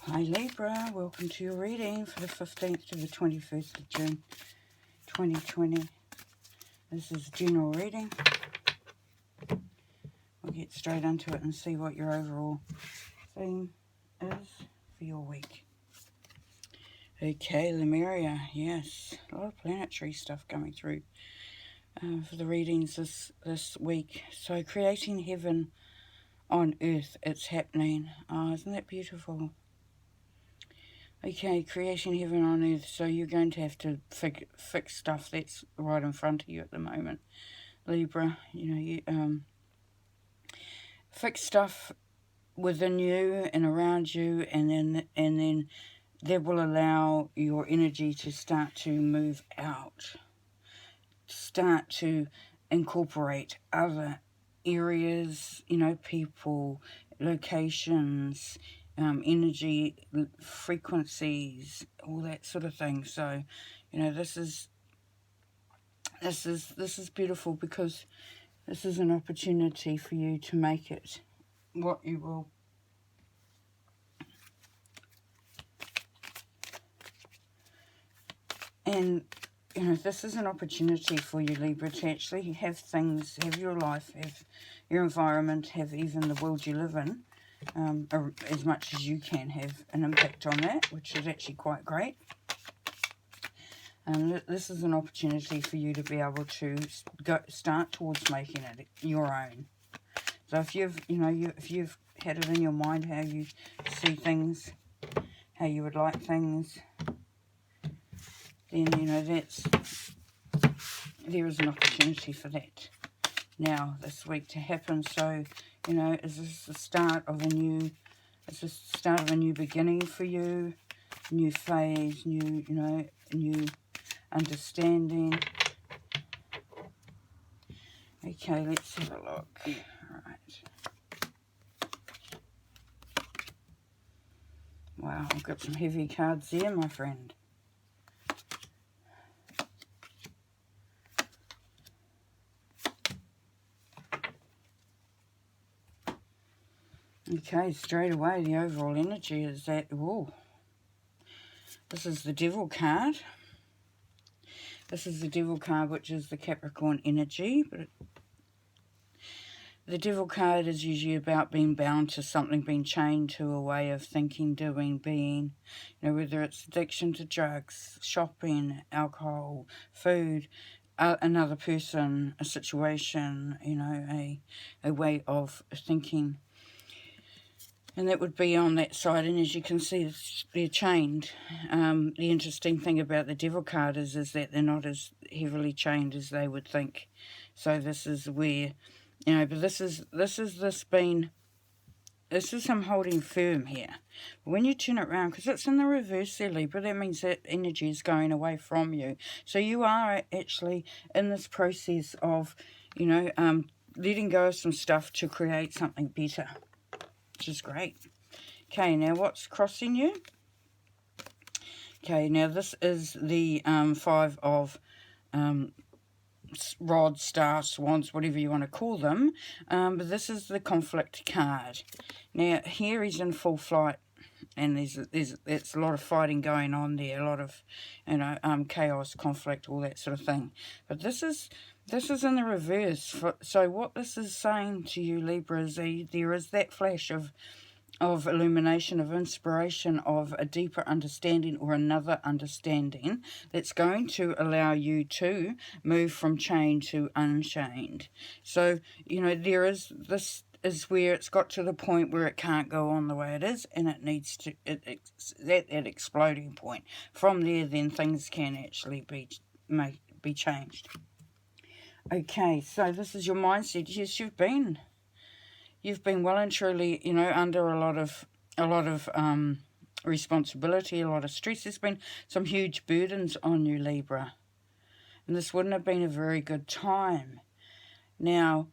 Hi Libra, welcome to your reading for the 15th to the 21st of June 2020. This is a general reading. We'll get straight into it and see what your overall theme is for your week. Okay, Lemuria, yes, a lot of planetary stuff coming through for the readings this week. So creating heaven on earth, it's happening. Oh, isn't that beautiful? Okay, creating heaven on earth. So you're going to have to fix stuff that's right in front of you at the moment, Libra. You fix stuff within you and around you, and then that will allow your energy to start to move out, start to incorporate other areas, people, locations, energy, frequencies, all that sort of thing. So, this is beautiful, because this is an opportunity for you to make it what you will. And, this is an opportunity for you, Libra, to actually have things, have your life, have your environment, have even the world you live in, as much as you can have an impact on that, which is actually quite great. And this is an opportunity for you to be able to start towards making it your own. So if you've had it in your mind how you see things, how you would like things, then there is an opportunity for that now this week to happen. So is this the start of a new beginning for you, new phase, new understanding. Okay, let's have a look. Right. Wow, I've got some heavy cards there, my friend. Okay, straight away the overall energy is that, this is the Devil card. This is the Devil card, which is the Capricorn energy. But the Devil card is usually about being bound to something, being chained to a way of thinking, doing, being. Whether it's addiction to drugs, shopping, alcohol, food, another person, a situation, a way of thinking. And that would be on that side, and as you can see, they're chained. The interesting thing about the Devil card is that they're not as heavily chained as they would think. So this is where, but this is him holding firm here. But when you turn it around, because it's in the reverse there, Libra, that means that energy is going away from you. So you are actually in this process of, letting go of some stuff to create something better, which is great. Okay, now what's crossing you? Okay, now this is the 5 of rods, stars, wands, whatever you want to call them. But this is the conflict card. Now, here he's in full flight, and there's a lot of fighting going on there, a lot of, chaos, conflict, all that sort of thing. But this is in the reverse. So what this is saying to you, Libra, is there is that flash of illumination, of inspiration, of a deeper understanding or another understanding that's going to allow you to move from chained to unchained. So, there is, this is where it's got to the point where it can't go on the way it is, and it needs to, it's that exploding point. From there, then things can actually be changed. Okay, so this is your mindset. Yes, you've been well and truly, under a lot of responsibility, a lot of stress. There's been some huge burdens on you, Libra, and this wouldn't have been a very good time. Now,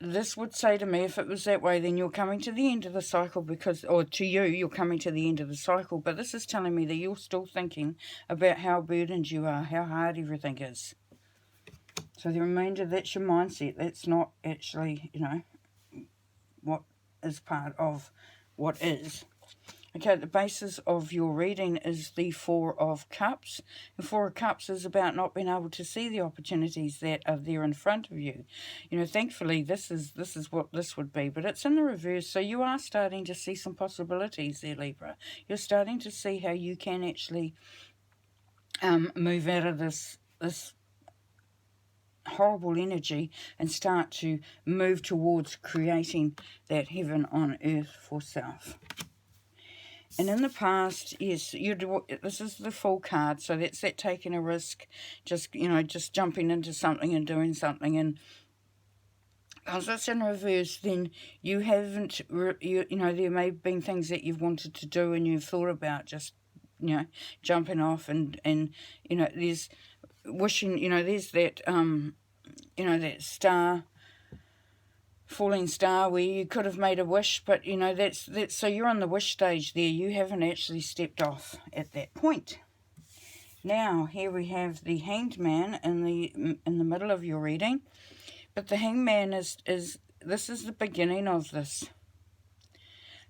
this would say to me, if it was that way, then you're coming to the end of the cycle, you're coming to the end of the cycle. But this is telling me that you're still thinking about how burdened you are, how hard everything is. So the remainder, that's your mindset. That's not actually, what is part of what is. Okay, the basis of your reading is the Four of Cups. The Four of Cups is about not being able to see the opportunities that are there in front of you. You know, thankfully, this is what this would be, but it's in the reverse. So you are starting to see some possibilities there, Libra. You're starting to see how you can actually move out of this horrible energy and start to move towards creating that heaven on earth for self. And in the past, yes, this is the Fool card, so that's that taking a risk, just jumping into something and doing something. And because it's in reverse, then you haven't, you know, there may have been things that you've wanted to do and you've thought about just, jumping off, and there's wishing, there's that, that star, falling star, where you could have made a wish, but that's so you're on the wish stage there. You haven't actually stepped off at that point. Now here we have the Hanged Man in the middle of your reading, but the Hanged Man is this is the beginning of this.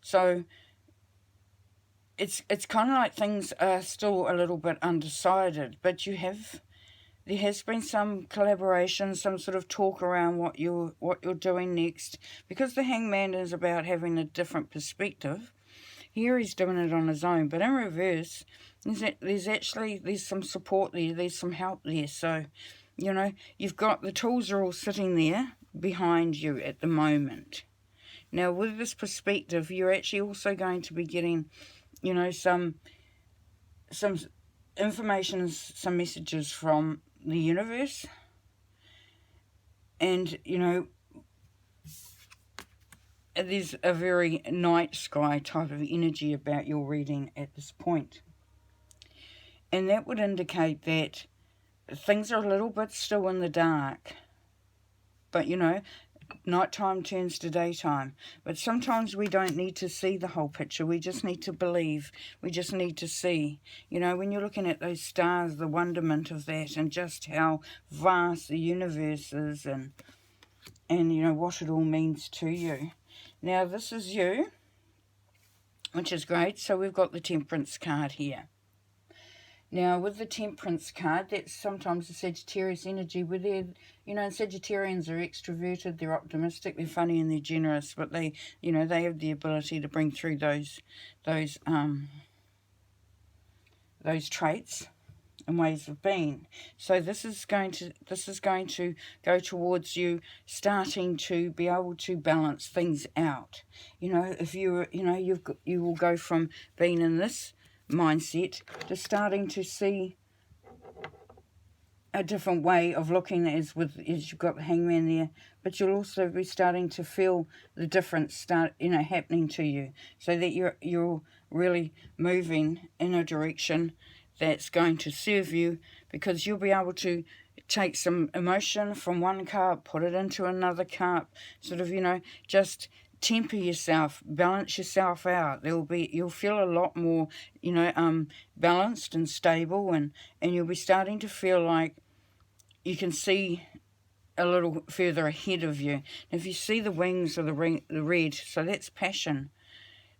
So it's kind of like things are still a little bit undecided, but there has been some collaboration, some sort of talk around what you're doing next. Because the Hangman is about having a different perspective, here he's doing it on his own. But in reverse, there's some support there, there's some help there. So, you've got the tools are all sitting there behind you at the moment. Now, with this perspective, you're actually also going to be getting, some information, some messages from the universe, and there's a very night sky type of energy about your reading at this point, and that would indicate that things are a little bit still in the dark, but nighttime turns to daytime. But sometimes we don't need to see the whole picture. We just need to believe. We just need to see. When you're looking at those stars, the wonderment of that, and just how vast the universe is, and what it all means to you. Now, this is you, which is great. So we've got the Temperance card here. Now, with the Temperance card, that's sometimes the Sagittarius energy, where they're, Sagittarians are extroverted, they're optimistic, they're funny, and they're generous, but they have the ability to bring through those traits and ways of being. So this is going to go towards you starting to be able to balance things out. If you will go from being in this mindset to starting to see a different way of looking as you've got the Hangman there, but you'll also be starting to feel the difference happening to you, so that you're really moving in a direction that's going to serve you, because you'll be able to take some emotion from one cup, put it into another cup, sort of just temper yourself, balance yourself out. You'll feel a lot more, balanced and stable, and you'll be starting to feel like you can see a little further ahead of you. If you see the wings of the red, so that's passion.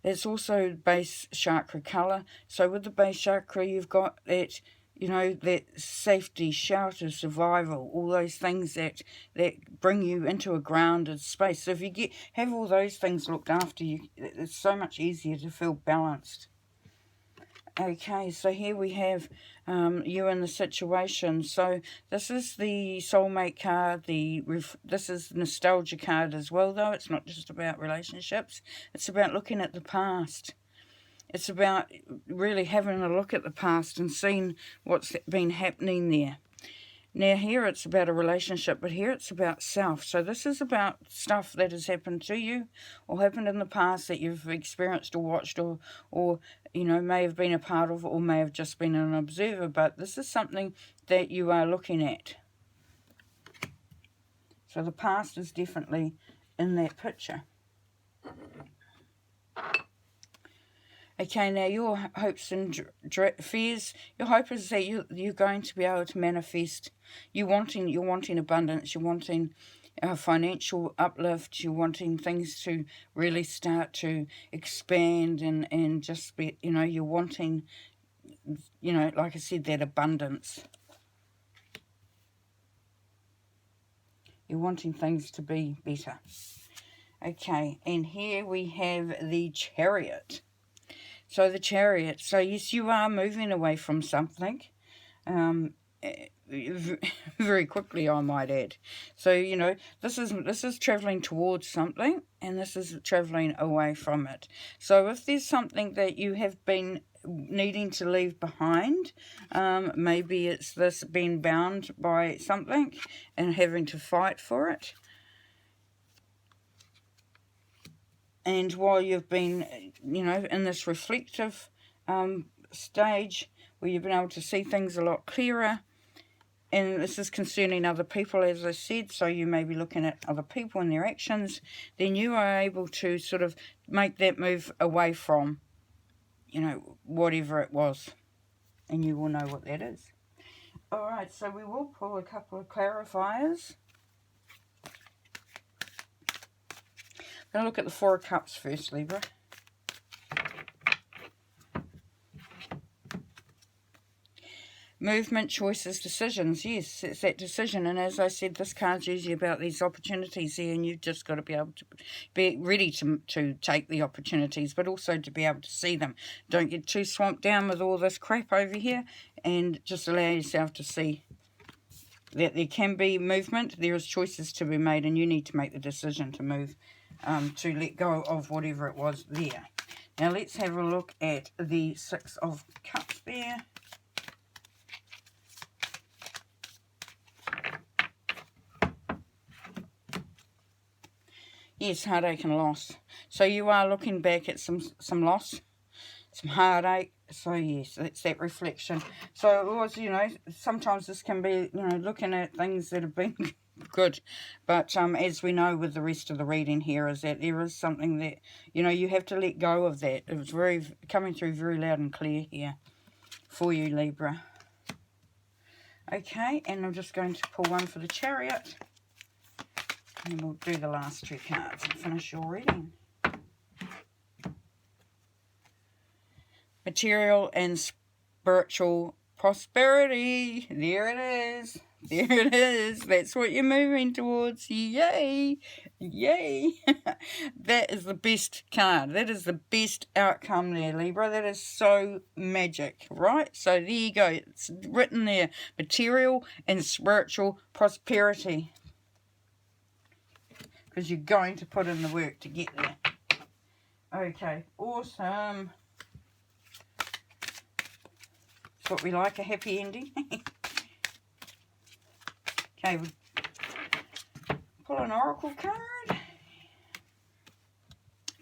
That's also base chakra colour. So with the base chakra, you've got that, that safety, shelter, survival, all those things that bring you into a grounded space. So if you have all those things looked after you, it's so much easier to feel balanced. Okay, so here we have you in the situation. So this is the soulmate card. This is nostalgia card as well, though. It's not just about relationships. It's about looking at the past. It's about really having a look at the past and seeing what's been happening there. Now here it's about a relationship, but here it's about self. So this is about stuff that has happened to you or happened in the past that you've experienced or watched or may have been a part of, or may have just been an observer. But this is something that you are looking at. So the past is definitely in that picture. Okay, now your hopes and fears, your hope is that you're going to be able to manifest. You're wanting abundance. You're wanting, financial uplift. You're wanting things to really start to expand and just be, you know, you're wanting, you know, like I said, that abundance. You're wanting things to be better. Okay, and here we have the Chariot. So the Chariot, so yes, you are moving away from something. Very quickly, I might add. So, you know, this is traveling towards something, and this is traveling away from it. So if there's something that you have been needing to leave behind, maybe it's this being bound by something and having to fight for it. And while you've been, you know, in this reflective stage where you've been able to see things a lot clearer, and this is concerning other people, as I said, so you may be looking at other people and their actions, then you are able to sort of make that move away from, you know, whatever it was, and you will know what that is. All right, so we will pull a couple of clarifiers. I'm going to look at the Four of Cups first, Libra. Movement, choices, decisions. Yes, it's that decision. And as I said, this card's usually about these opportunities here, and you've just got to be able to be ready to take the opportunities, but also to be able to see them. Don't get too swamped down with all this crap over here, and just allow yourself to see that there can be movement. There is choices to be made, and you need to make the decision to move, to let go of whatever it was there. Now let's have a look at the Six of Cups there. Yes, heartache and loss. So you are looking back at some loss, some heartache. So yes, it's that reflection. So it was, you know, sometimes this can be, you know, looking at things that have been good. But as we know with the rest of the reading here, is that there is something that, you know, you have to let go of that. It was very coming through very loud and clear here for you, Libra. Okay, and I'm just going to pull one for the Chariot. And we'll do the last two cards and finish your reading. Material and spiritual prosperity. There it is. There it is. That's what you're moving towards. Yay. Yay. That is the best card. That is the best outcome there, Libra. That is so magic, right? So there you go. It's written there. Material and spiritual prosperity. Because you're going to put in the work to get there. Okay, awesome. That's what we like, a happy ending. Okay, we'll pull an oracle card.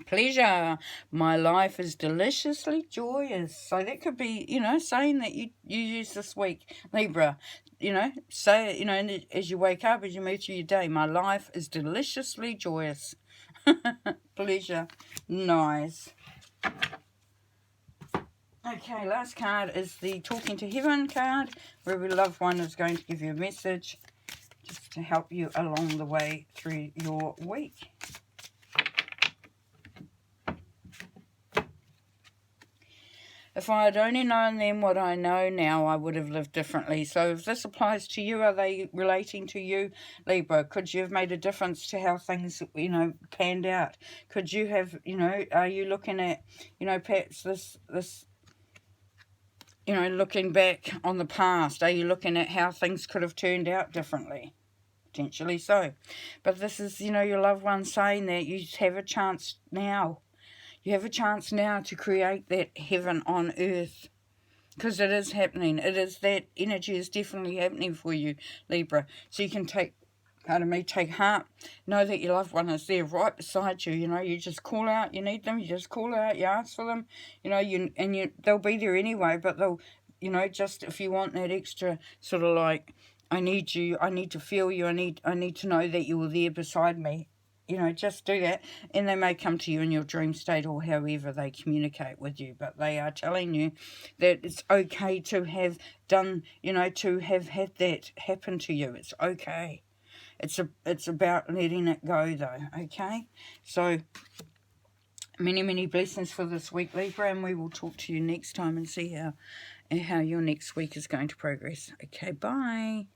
Pleasure. My life is deliciously joyous. So that could be, you know, saying that you use this week, Libra. You know, say, you know, as you wake up, as you move through your day, my life is deliciously joyous. Pleasure. Nice. Okay, last card is the Talking to Heaven card, where a loved one is going to give you a message just to help you along the way through your week. If I had only known then what I know now, I would have lived differently. So if this applies to you, are they relating to you, Libra? Could you have made a difference to how things, you know, panned out? Could you have, you know, are you looking at, you know, perhaps this, you know, looking back on the past? Are you looking at how things could have turned out differently? Potentially so. But this is, you know, your loved one saying that you have a chance now. You have a chance now to create that heaven on earth, because it is happening. It is, that energy is definitely happening for you, Libra. So you can take heart. Know that your loved one is there right beside you. You know, you just call out, you need them, you just call out, you ask for them. You know, they'll be there anyway, but they'll, you know, just if you want that extra sort of like, I need you, I need to feel you, I need to know that you were there beside me. You know, just do that, and they may come to you in your dream state or however they communicate with you, but they are telling you that it's okay to have done, you know, to have had that happen to you. It's okay. It's about letting it go, though, okay? So, many, many blessings for this week, Libra, and we will talk to you next time and see how your next week is going to progress. Okay, bye.